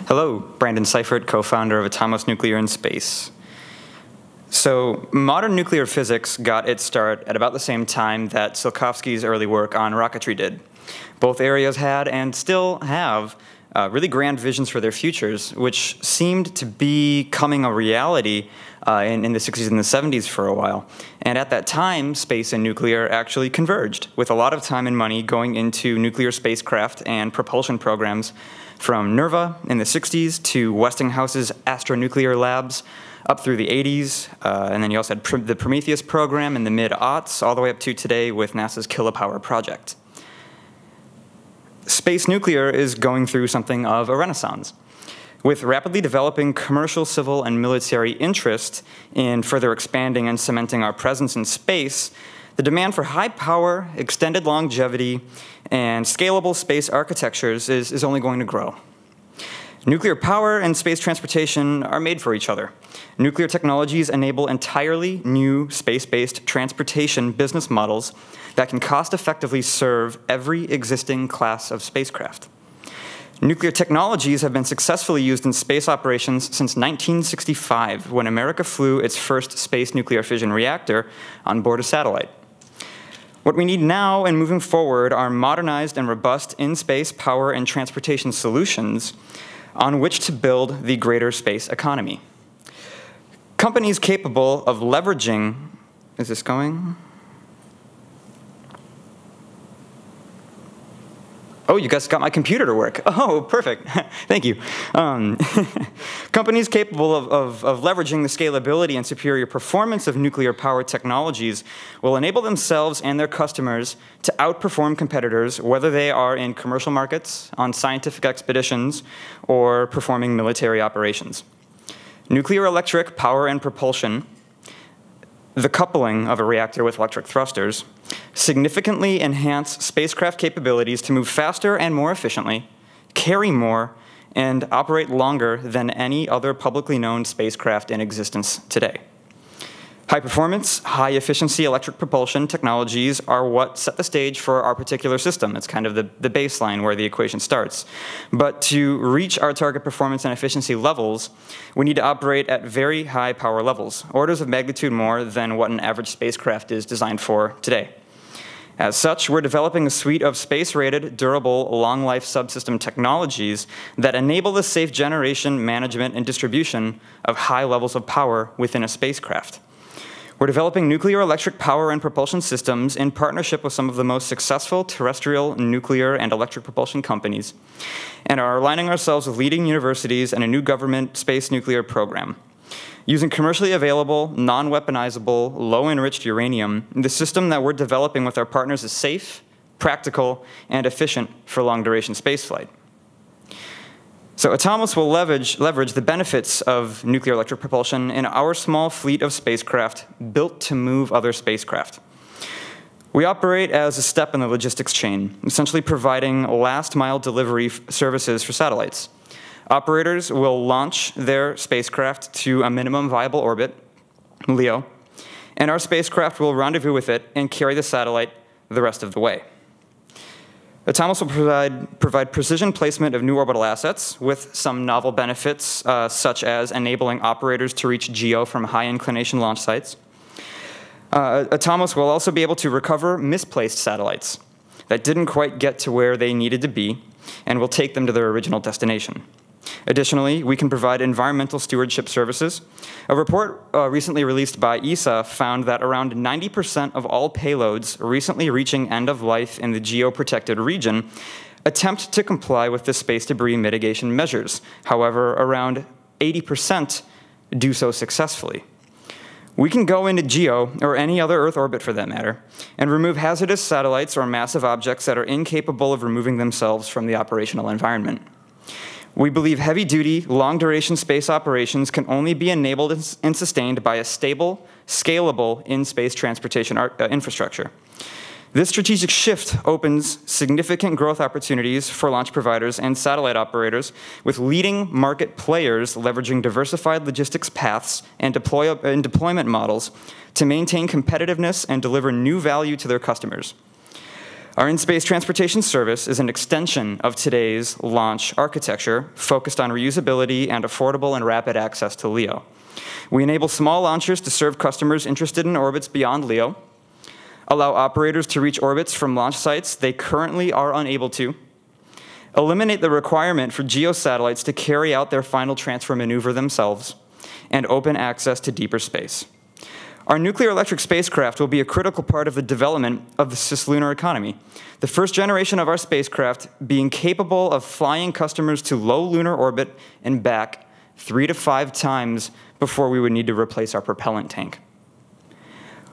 Hello, Brandon Seifert, co-founder of Atomos Nuclear in Space. So modern nuclear physics got its start at about the same time that Tsiolkovsky's early work on rocketry did. Both areas had, and still have, really grand visions for their futures, which seemed to be becoming a reality in the 60s and the 70s for a while. And at that time, space and nuclear actually converged, with a lot of time and money going into nuclear spacecraft and propulsion programs, from NERVA in the 60s to Westinghouse's astronuclear labs up through the 80s. And then you also had the Prometheus program in the mid-aughts, all the way up to today with NASA's Kilopower project. Space nuclear is going through something of a renaissance. With rapidly developing commercial, civil, and military interest in further expanding and cementing our presence in space, the demand for high power, extended longevity, and scalable space architectures is only going to grow. Nuclear power and space transportation are made for each other. Nuclear technologies enable entirely new space-based transportation business models that can cost-effectively serve every existing class of spacecraft. Nuclear technologies have been successfully used in space operations since 1965, when America flew its first space nuclear fission reactor on board a satellite. What we need now and moving forward are modernized and robust in-space power and transportation solutions on which to build the greater space economy. Companies capable of leveraging, is this going? Oh, you guys got my computer to work. Oh, perfect. Thank you. Companies capable of leveraging the scalability and superior performance of nuclear power technologies will enable themselves and their customers to outperform competitors, whether they are in commercial markets, on scientific expeditions, or performing military operations. Nuclear electric power and propulsion, the coupling of a reactor with electric thrusters, significantly enhance spacecraft capabilities to move faster and more efficiently, carry more, and operate longer than any other publicly known spacecraft in existence today. High-performance, high-efficiency electric propulsion technologies are what set the stage for our particular system. It's kind of the baseline where the equation starts. But to reach our target performance and efficiency levels, we need to operate at very high power levels, orders of magnitude more than what an average spacecraft is designed for today. As such, we're developing a suite of space-rated, durable, long-life subsystem technologies that enable the safe generation, management, and distribution of high levels of power within a spacecraft. We're developing nuclear electric power and propulsion systems in partnership with some of the most successful terrestrial, nuclear, and electric propulsion companies, and are aligning ourselves with leading universities and a new government space nuclear program. Using commercially available, non-weaponizable, low-enriched uranium, the system that we're developing with our partners is safe, practical, and efficient for long-duration spaceflight. So Atomos will leverage the benefits of nuclear electric propulsion in our small fleet of spacecraft built to move other spacecraft. We operate as a step in the logistics chain, essentially providing last-mile delivery services for satellites. Operators will launch their spacecraft to a minimum viable orbit, LEO, and our spacecraft will rendezvous with it and carry the satellite the rest of the way. Atomos will provide precision placement of new orbital assets with some novel benefits, such as enabling operators to reach GEO from high-inclination launch sites. Atomos will also be able to recover misplaced satellites that didn't quite get to where they needed to be and will take them to their original destination. Additionally, we can provide environmental stewardship services. A report recently released by ESA found that around 90% of all payloads recently reaching end of life in the geo-protected region attempt to comply with the space debris mitigation measures. However, around 80% do so successfully. We can go into GEO, or any other Earth orbit for that matter, and remove hazardous satellites or massive objects that are incapable of removing themselves from the operational environment. We believe heavy-duty, long-duration space operations can only be enabled and sustained by a stable, scalable in-space transportation infrastructure. This strategic shift opens significant growth opportunities for launch providers and satellite operators, with leading market players leveraging diversified logistics paths and deployment models to maintain competitiveness and deliver new value to their customers. Our in-space transportation service is an extension of today's launch architecture focused on reusability and affordable and rapid access to LEO. We enable small launchers to serve customers interested in orbits beyond LEO, allow operators to reach orbits from launch sites they currently are unable to, eliminate the requirement for geosatellites to carry out their final transfer maneuver themselves, and open access to deeper space. Our nuclear electric spacecraft will be a critical part of the development of the cislunar economy, the first generation of our spacecraft being capable of flying customers to low lunar orbit and back 3 to 5 times before we would need to replace our propellant tank.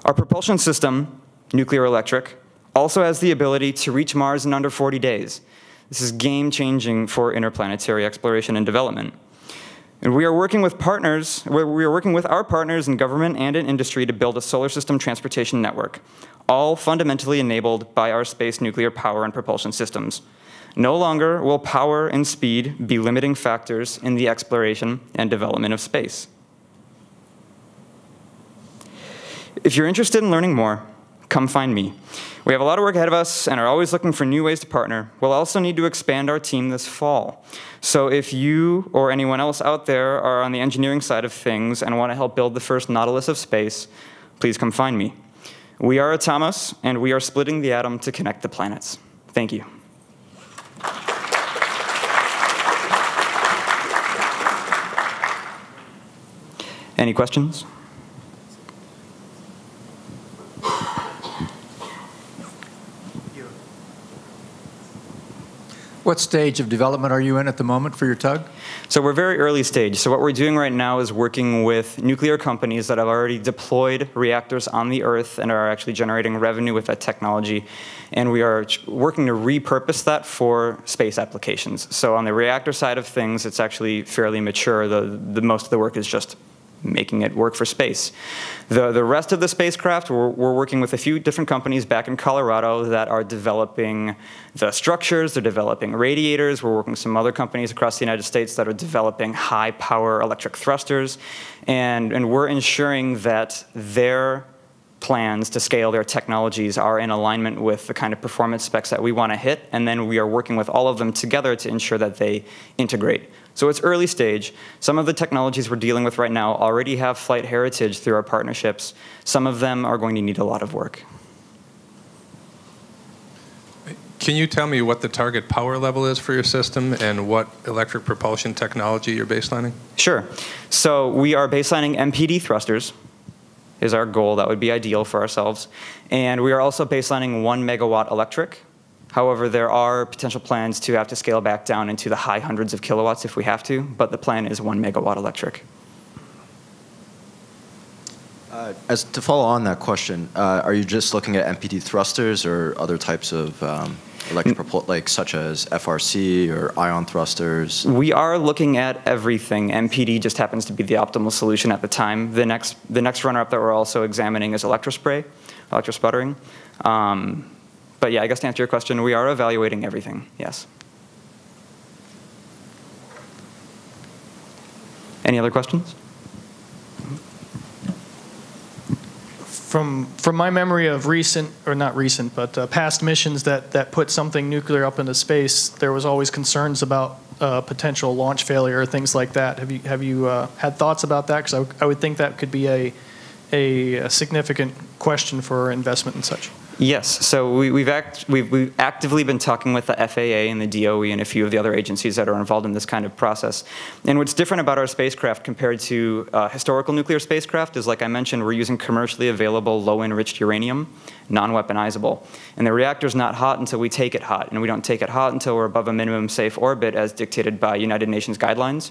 Our propulsion system, nuclear electric, also has the ability to reach Mars in under 40 days. This is game-changing for interplanetary exploration and development. And we are working with our partners in government and in industry to build a solar system transportation network, all fundamentally enabled by our space nuclear power and propulsion systems. No longer will power and speed be limiting factors in the exploration and development of space. If you're interested in learning more, come find me. We have a lot of work ahead of us and are always looking for new ways to partner. We'll also need to expand our team this fall. So if you or anyone else out there are on the engineering side of things and want to help build the first Nautilus of space, please come find me. We are Atomos, and we are splitting the atom to connect the planets. Thank you. Any questions? What stage of development are you in at the moment for your tug? So we're very early stage. So what we're doing right now is working with nuclear companies that have already deployed reactors on the Earth and are actually generating revenue with that technology. And we are working to repurpose that for space applications. So on the reactor side of things, it's actually fairly mature. The most of the work is just making it work for space. The rest of the spacecraft, we're working with a few different companies back in Colorado that are developing the structures, they're developing radiators. We're working with some other companies across the United States that are developing high power electric thrusters. And we're ensuring that their plans to scale their technologies are in alignment with the kind of performance specs that we want to hit. And then we are working with all of them together to ensure that they integrate. So it's early stage. Some of the technologies we're dealing with right now already have flight heritage through our partnerships. Some of them are going to need a lot of work. Can you tell me what the target power level is for your system and what electric propulsion technology you're baselining? Sure. So we are baselining MPD thrusters is our goal. That would be ideal for ourselves. And we are also baselining 1 megawatt electric. However, there are potential plans to have to scale back down into the high hundreds of kilowatts if we have to, but the plan is 1 megawatt electric. As to follow on that question, are you just looking at MPD thrusters or other types of electric propulsion, like such as FRC or ion thrusters? We are looking at everything. MPD just happens to be the optimal solution at the time. The next runner-up that we're also examining is electrosputtering. But yeah, I guess to answer your question, we are evaluating everything, yes. Any other questions? From my memory of recent, or not recent, but past missions that put something nuclear up into space, there was always concerns about potential launch failure or things like that. Have you had thoughts about that? Because I would think that could be a significant question for investment and such. Yes, so we've actively been talking with the FAA and the DOE and a few of the other agencies that are involved in this kind of process. And what's different about our spacecraft compared to historical nuclear spacecraft is, like I mentioned, we're using commercially available low-enriched uranium, non-weaponizable. And the reactor's not hot until we take it hot, and we don't take it hot until we're above a minimum safe orbit as dictated by United Nations guidelines.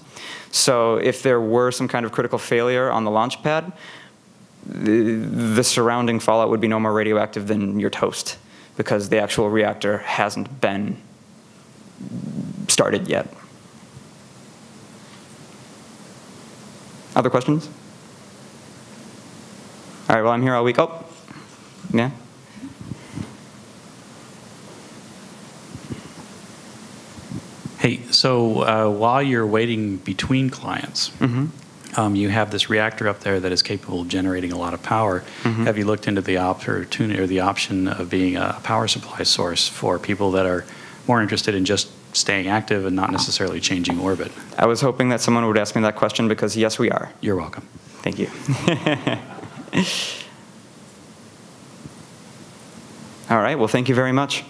So if there were some kind of critical failure on the launch pad, the surrounding fallout would be no more radioactive than your toast because the actual reactor hasn't been started yet. Other questions? All right, well, I'm here all week. Oh, yeah? Hey, so while you're waiting between clients, You have this reactor up there that is capable of generating a lot of power. Have you looked into the opportunity or the option of being a power supply source for people that are more interested in just staying active and not necessarily changing orbit? I was hoping that someone would ask me that question because yes, we are. You're welcome. Thank you. All right, well, thank you very much.